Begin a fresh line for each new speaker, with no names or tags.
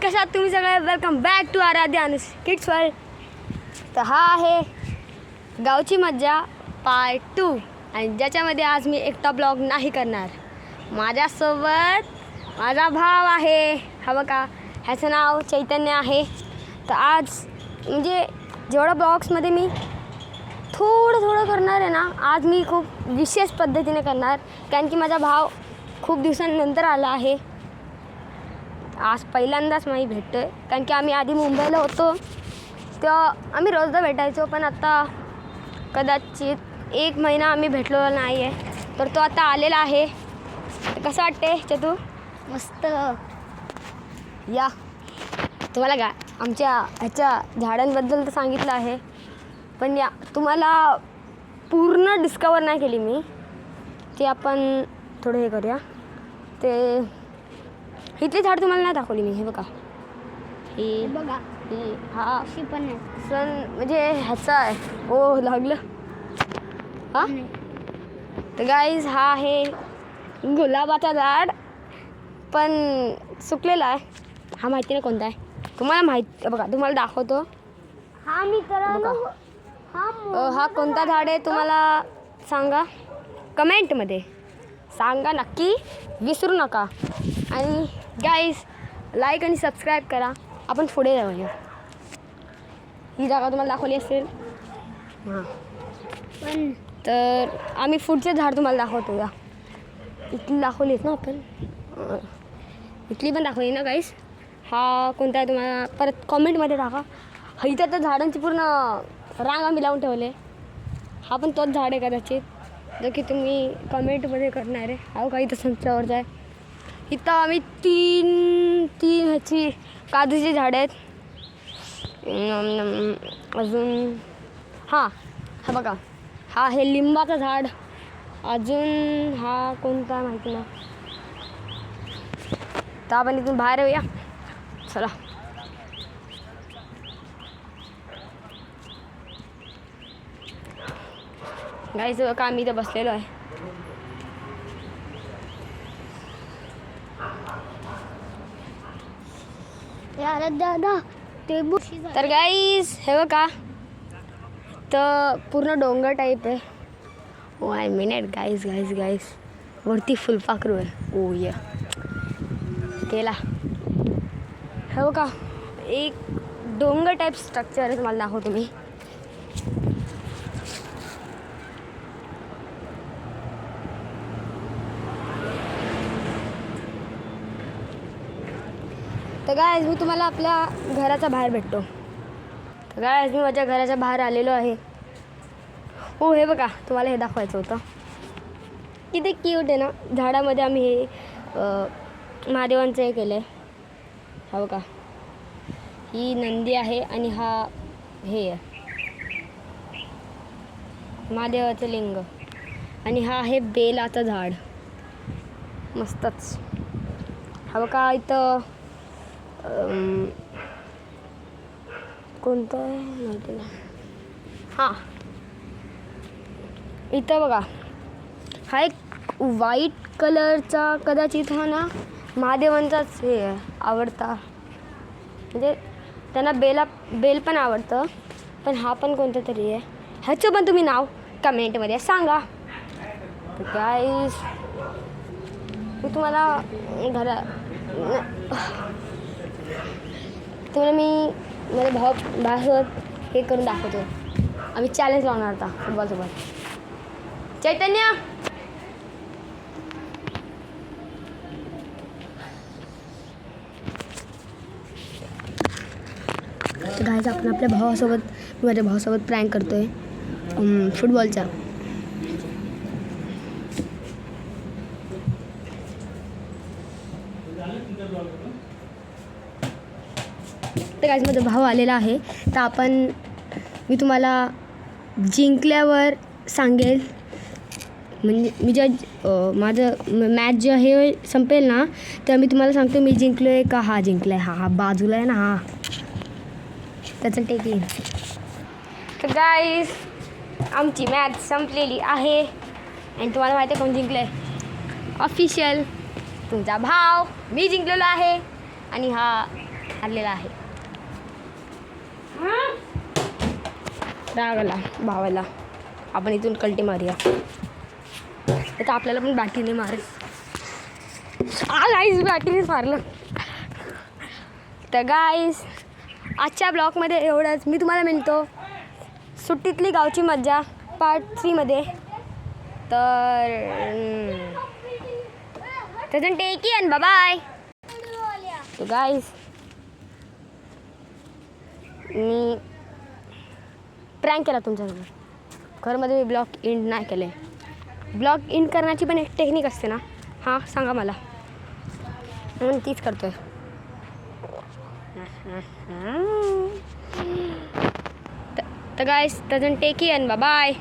कशा आहात तुम्ही सगळे. Welcome back to Aaradhya kids world. तर हा आहे गावची मज्जा पार्ट 2 आणि ज्याच्यामध्ये आज मी एकटा ब्लॉग नाही करणार. माझ्यासोबत माझा भाव आहे. हा बघा, ह्याचं नाव चैतन्य आहे. तर आज म्हणजे जेवढं ब्लॉग्समध्ये मी थोडं करणार आहे ना, आज मी खूप विशेष पद्धतीने करणार, कारण की माझा भाव खूप दिवसांनंतर आला आहे. आज पहिल्यांदाच मी भेटतो आहे, कारण की आम्ही आधी मुंबईला होतो तेव्हा आम्ही रोजदा भेटायचो, पण आता कदाचित 1 महिना आम्ही भेटलो नाही आहे. तर तो आता आलेला आहे. कसं वाटते चतू?
मस्त.
या तुम्हाला आमच्या ह्याच्या झाडांबद्दल तर सांगितलं आहे, पण या तुम्हाला पूर्ण डिस्कवर नाही केली मी. ते आपण थोडं हे करूया. ते इथली झाड तुम्हाला नाही दाखवली मी. हे बघा, ही
बघा,
ही हा
अशी पण आहे.
सण म्हणजे ह्याचा आहे. ओ लागलं हा. तर गाईज हा आहे गुलाबाचा झाड, पण सुकलेला आहे. हा माहिती नाही कोणता आहे. तुम्हाला माहिती बघा, तुम्हाला दाखवतो.
हा मी करा
बघा.
हा
कोणता झाड आहे तुम्हाला सांगा, कमेंटमध्ये सांगा नक्की, विसरू नका. आणि गाईज लाईक आणि सबस्क्राईब करा. आपण पुढे जाऊया. ही जागा तुम्हाला दाखवली असेल. हां,
पण
तर आम्ही पुढचे झाड तुम्हाला दाखवतो. या इथली दाखवलीच ना आपण, इथली पण दाखवली ना गाईज. हा कोणता आहे तुम्हाला परत कॉमेंटमध्ये टाका. इथं तर झाडांची पूर्ण रांग आम्ही लावून ठेवले. हा पण तोच झाड आहे कदाचित, जो की तुम्ही कमेंटमध्ये करणार आहे. हा काही तर संचावरचा आहे. इथं आम्ही तीन ह्याची काजूची झाडं आहेत. अजून हा बघा, हा आहे लिंबाचं झाड. अजून हा कोणता माहिती नाही. तर आपण इथून बाहेर येऊया. चला. गाईचं का आम्ही इथं बसलेलो आहे.
यार दादा ते
तर गाईज हे बघा, तर पूर्ण डोंगर टाईप आहे. ओ आय मिनिट गाईज वरती फुलपाखरू आहे. ओ या केला. हे बघा, एक डोंगर टाईप स्ट्रक्चर आहे. तुम्हाला दाखवतो मी. तर गाईज मी तुम्हाला आपल्या घराच्या बाहेर भेटतो. तर गाईज मी माझ्या घराच्या बाहेर आलेलो आहे. हो हे बघा, तुम्हाला हे दाखवायचं होतं. किती क्यूट आहे ना. झाडामध्ये आम्ही हे महादेवांचं हे केलं आहे. हा बघा, ही नंदी आहे आणि हा हे आहे महादेवाचं लिंग. आणि हा आहे बेलाचं झाड. मस्तच. हा बघा, इथं कोणतं आहे माहिती नाही. हां, इथं बघा, हा एक व्हाईट कलरचा कदाचित हा ना महादेवांचाच हे आहे आवडता. म्हणजे त्यांना बेल पण आवडतं, पण हा पण कोणता तरी आहे. ह्याचं पण तुम्ही नाव कमेंटमध्ये सांगा. गाईज मी तुम्हाला तुम्हाला मी माझ्या भावासोबत हे करून दाखवतो. आम्ही चॅलेंज लावणार आता फुटबॉलसोबत. चैतन्य गाईज आपण आपल्या भावासोबत माझ्या भावासोबत प्रँक करतो आहे फुटबॉलचा. तर गाईज माझा भाव आलेला आहे. तर मी तुम्हाला जिंकल्यावर सांगेल. म्हणजे मी माझं मॅच जे हे संपेल ना, तर मी तुम्हाला सांगतो मी जिंकलो आहे का हा जिंकला आहे. हा बाजूला आहे ना, हा त्याचं टेकिंग. तर गाईज आमची मॅच संपलेली आहे आणि तुम्हाला माहिती आहे कोण जिंकलं आहे. ऑफिशियल तुमचा भाव. मी जिंकलेलो आहे आणि हा हारलेला आहे. राग आला भावाला. आपण इथून कल्टी मारूया. आता आपल्याला पण बॅटीने मारेल. गाईज बॅटीनेच मारलं. तर गाईज आजच्या ब्लॉगमध्ये एवढंच. मी तुम्हाला मिळतो सुट्टीतली गावची मज्जा पार्ट 3मध्ये. तर तसं टेक इट अँड बाय. तो गाईज मी प्रँक केला तुमच्यासोबत. घरमध्ये मी ब्लॉग एंड नाही केले. ब्लॉग एंड करण्याची पण एक टेक्निक असते ना. हां सांगा मला. म्हणून तीच करतो आहे. तर गाईज तसं टेक इट अँड बाय.